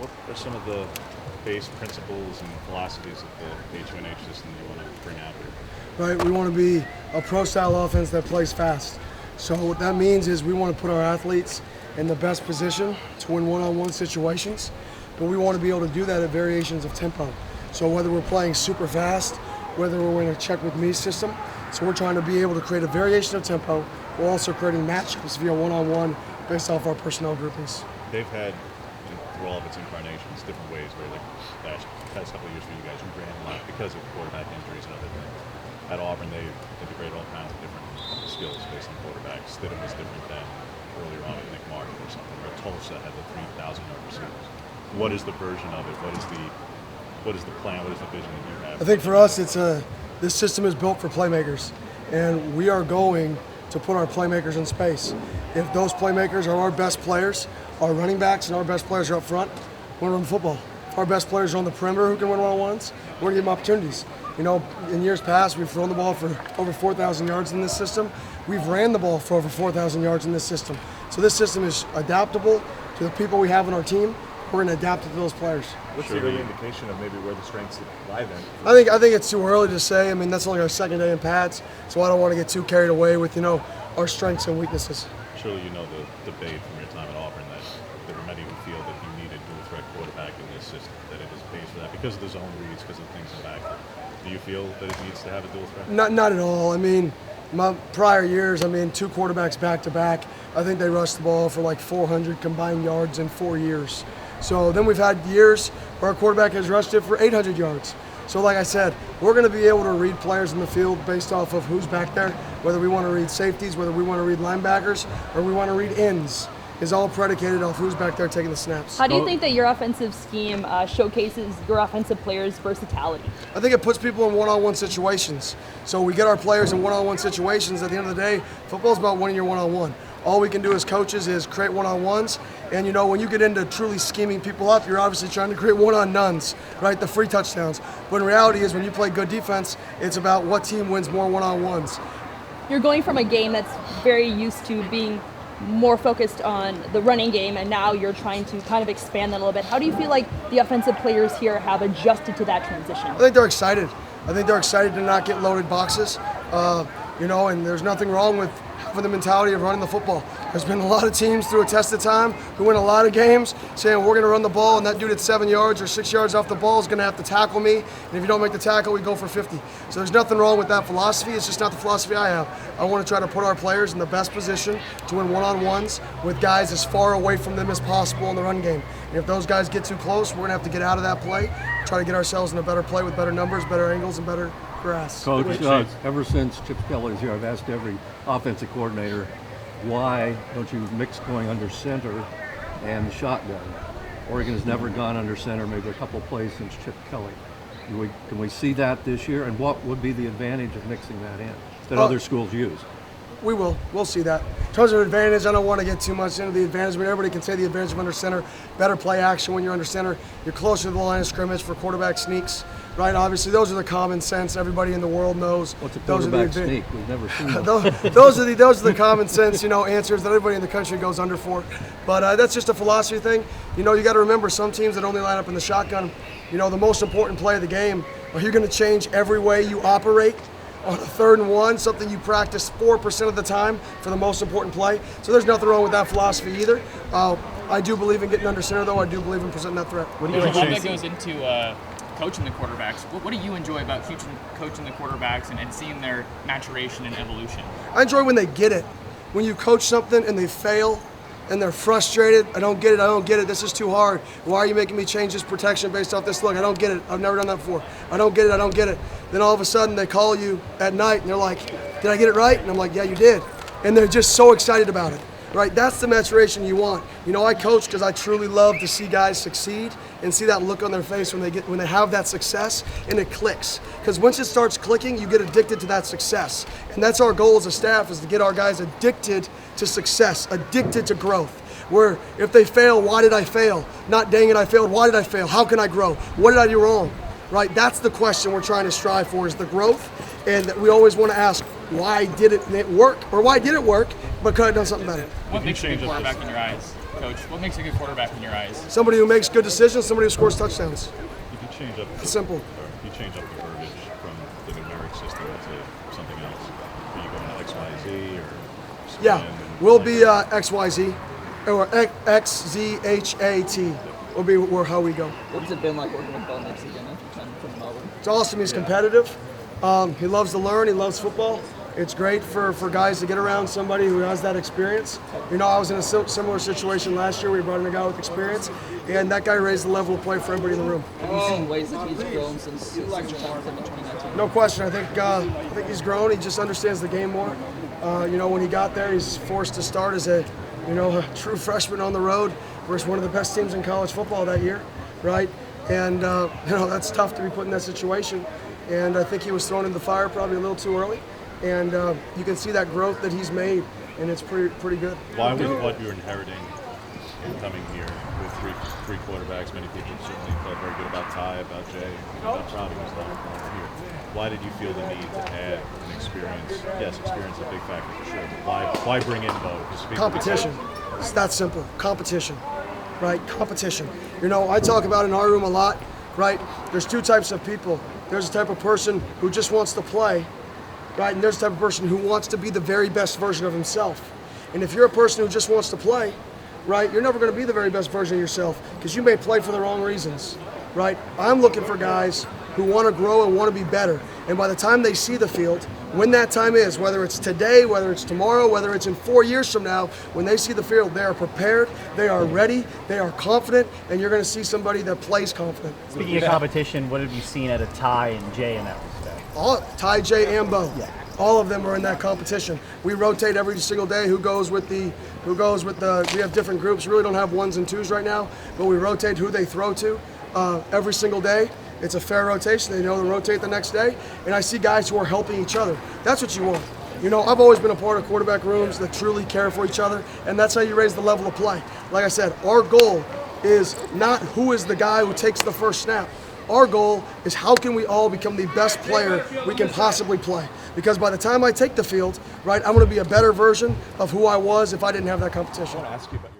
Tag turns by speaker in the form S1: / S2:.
S1: what are some of the base principles and philosophies of the H1H system you want to bring out here?
S2: Right, we want to be a pro-style offense that plays fast. So what that means is we want to put our athletes in the best position to win one-on-one situations, but we want to be able to do that at variations of tempo. So whether we're playing super fast, whether we're in a check with me system, so we're trying to be able to create a variation of tempo. We're also creating matchups via one-on-one based off our personnel groupings.
S1: They've had, through all of its incarnations, different ways where, like, past couple of years for you guys, you ran a lot because of quarterback injuries and other things. At Auburn, they integrated all kinds of different skills based on quarterbacks. Stidham was different than earlier on with Nick Martin or something, where Tulsa had the 3,000-yard receivers. What is the version of it? What is the plan? What is the vision that you have?
S2: I think for us, this system is built for playmakers, and we are going to put our playmakers in space. If those playmakers are our best players, our running backs and our best players are up front, we're going to run football. If our best players are on the perimeter who can win one-on-ones, we're going to give them opportunities. You know, in years past, we've thrown the ball for over 4,000 yards in this system. We've ran the ball for over 4,000 yards in this system. So this system is adaptable to the people we have on our team. We're going to adapt it to those players.
S3: What's the early indication of maybe where the strengths lie then?
S2: I think it's too early to say. I mean, that's only our second day in pads, so I don't want to get too carried away with, our strengths and weaknesses.
S1: Surely you know the debate from your time at Auburn that there were many who feel that you need a dual threat quarterback in this system, that it is paid for that because of the zone reads, because of things in the back. Do you feel that it needs to have a dual threat?
S2: Not at all. I mean, my prior years, two quarterbacks back to back. I think they rushed the ball for like 400 combined yards in 4 years. So then we've had years where our quarterback has rushed it for 800 yards. So like I said, we're going to be able to read players in the field based off of who's back there, whether we want to read safeties, whether we want to read linebackers, or we want to read ends, is all predicated off who's back there taking the snaps.
S4: How do you think that your offensive scheme showcases your offensive players' versatility?
S2: I think it puts people in one-on-one situations. So we get our players in one-on-one situations. At the end of the day, football is about winning your one-on-one. All we can do as coaches is create one-on-ones. And, when you get into truly scheming people up, you're obviously trying to create one-on-nones, right? The free touchdowns. But in reality is when you play good defense, it's about what team wins more one-on-ones.
S4: You're going from a game that's very used to being more focused on the running game, and now you're trying to kind of expand that a little bit. How do you feel like the offensive players here have adjusted to that transition?
S2: I think they're excited. I think they're excited to not get loaded boxes, and there's nothing wrong with having the mentality of running the football. There's been a lot of teams through a test of time who win a lot of games saying we're going to run the ball, and that dude at 7 yards or 6 yards off the ball is going to have to tackle me, and if you don't make the tackle, we go for 50. So there's nothing wrong with that philosophy. It's just not the philosophy I have. I want to try to put our players in the best position to win one-on-ones with guys as far away from them as possible in the run game. And if those guys get too close, we're going to have to get out of that play, try to get ourselves in a better play with better numbers, better angles, and better grass.
S5: Coach, ever since Chip Kelly's here, I've asked every offensive coordinator, why don't you mix going under center and shotgun? Oregon has never gone under center, maybe a couple plays since Chip Kelly. Can we see that this year? And what would be the advantage of mixing that in that other schools use?
S2: We will. We'll see that. In terms of advantage, I don't want to get too much into the advantage. I mean, everybody can say the advantage of under center. Better play action when you're under center. You're closer to the line of scrimmage for quarterback sneaks, right? Obviously, those are the common sense. Everybody in the world knows.
S5: What's a quarterback sneak? We've never seen that.
S2: those are the common sense, answers that everybody in the country goes under for. But that's just a philosophy thing. You got to remember, some teams that only line up in the shotgun, the most important play of the game, are you going to change every way you operate on a 3rd and 1, something you practice 4% of the time for the most important play. So there's nothing wrong with that philosophy either. I do believe in getting under center, though. I do believe in presenting that threat.
S6: What do you think that goes into coaching the quarterbacks? What do you enjoy about coaching the quarterbacks and seeing their maturation and evolution?
S2: I enjoy when they get it. When you coach something and they fail and they're frustrated. I don't get it. This is too hard. Why are you making me change this protection based off this look? I don't get it. I've never done that before. I don't get it. Then all of a sudden they call you at night and they're like, did I get it right? And I'm like, yeah, you did. And they're just so excited about it, right? That's the maturation you want. I coach because I truly love to see guys succeed and see that look on their face when they have that success and it clicks. Because once it starts clicking, you get addicted to that success. And that's our goal as a staff, is to get our guys addicted to success, addicted to growth. Where if they fail, why did I fail? Not dang it, I failed. Why did I fail? How can I grow? What did I do wrong? Right? That's the question we're trying to strive for, is the growth. And we always want to ask, why did it work? Or why did it work, but could I have done something better?
S6: What makes you a good quarterback in your eyes? coach. What makes a good quarterback in your eyes?
S2: Somebody who makes good decisions, somebody who scores touchdowns.
S1: If you change up
S2: It's simple.
S1: or if you change up the verbiage from the numeric system to something else, are you going to X, Y, Z or
S2: Yeah,
S1: spin and
S2: we'll
S1: like
S2: be
S1: that?
S2: XYZ or XZHAT will be how we go.
S7: What's it been like working with Bo Nix again after coming from Melbourne?
S2: It's awesome. He's competitive. He loves to learn. He loves football. It's great for guys to get around somebody who has that experience. You know, I was in a similar situation last year. We brought in a guy with experience, and that guy raised the level of play for everybody in the room.
S7: Have you seen ways that he's grown since your time with him in 2019?
S2: No question. I think he's grown. He just understands the game more. You know, when he got there, he's forced to start as a true freshman on the road versus one of the best teams in college football that year, right? And that's tough to be put in that situation. And I think he was thrown in the fire probably a little too early. And you can see that growth that he's made, and it's pretty good.
S1: Why was what you're inheriting in coming here with three quarterbacks? Many people certainly felt very good about Ty, about Jay, about Robbie who's not here. Why did you feel the need to add an experience? Yes, experience is a big factor for sure, but why bring in Bo?
S2: Competition. It's that simple. Competition, right? Competition. You know, I talk about in our room a lot, right? There's two types of people. There's a type of person who just wants to play, right? And there's the type of person who wants to be the very best version of himself. And if you're a person who just wants to play, right, you're never going to be the very best version of yourself because you may play for the wrong reasons, right? I'm looking for guys who want to grow and want to be better. And by the time they see the field, when that time is, whether it's today, whether it's tomorrow, whether it's in 4 years from now, when they see the field, they are prepared, they are ready, they are confident, and you're going to see somebody that plays confident.
S8: Speaking of competition, what have you seen out of Ty and Jay in that respect?
S2: Ty, Jay, and Bo. Yeah. All of them are in that competition. We rotate every single day who goes with the we have different groups. We really don't have ones and twos right now, but we rotate who they throw to every single day. It's a fair rotation. They know to rotate the next day. And I see guys who are helping each other. That's what you want. You know, I've always been a part of quarterback rooms that truly care for each other, and that's how you raise the level of play. Like I said, our goal is not who is the guy who takes the first snap. Our goal is how can we all become the best player we can possibly play. Because by the time I take the field, right, I'm going to be a better version of who I was if I didn't have that competition.
S3: I want to ask you about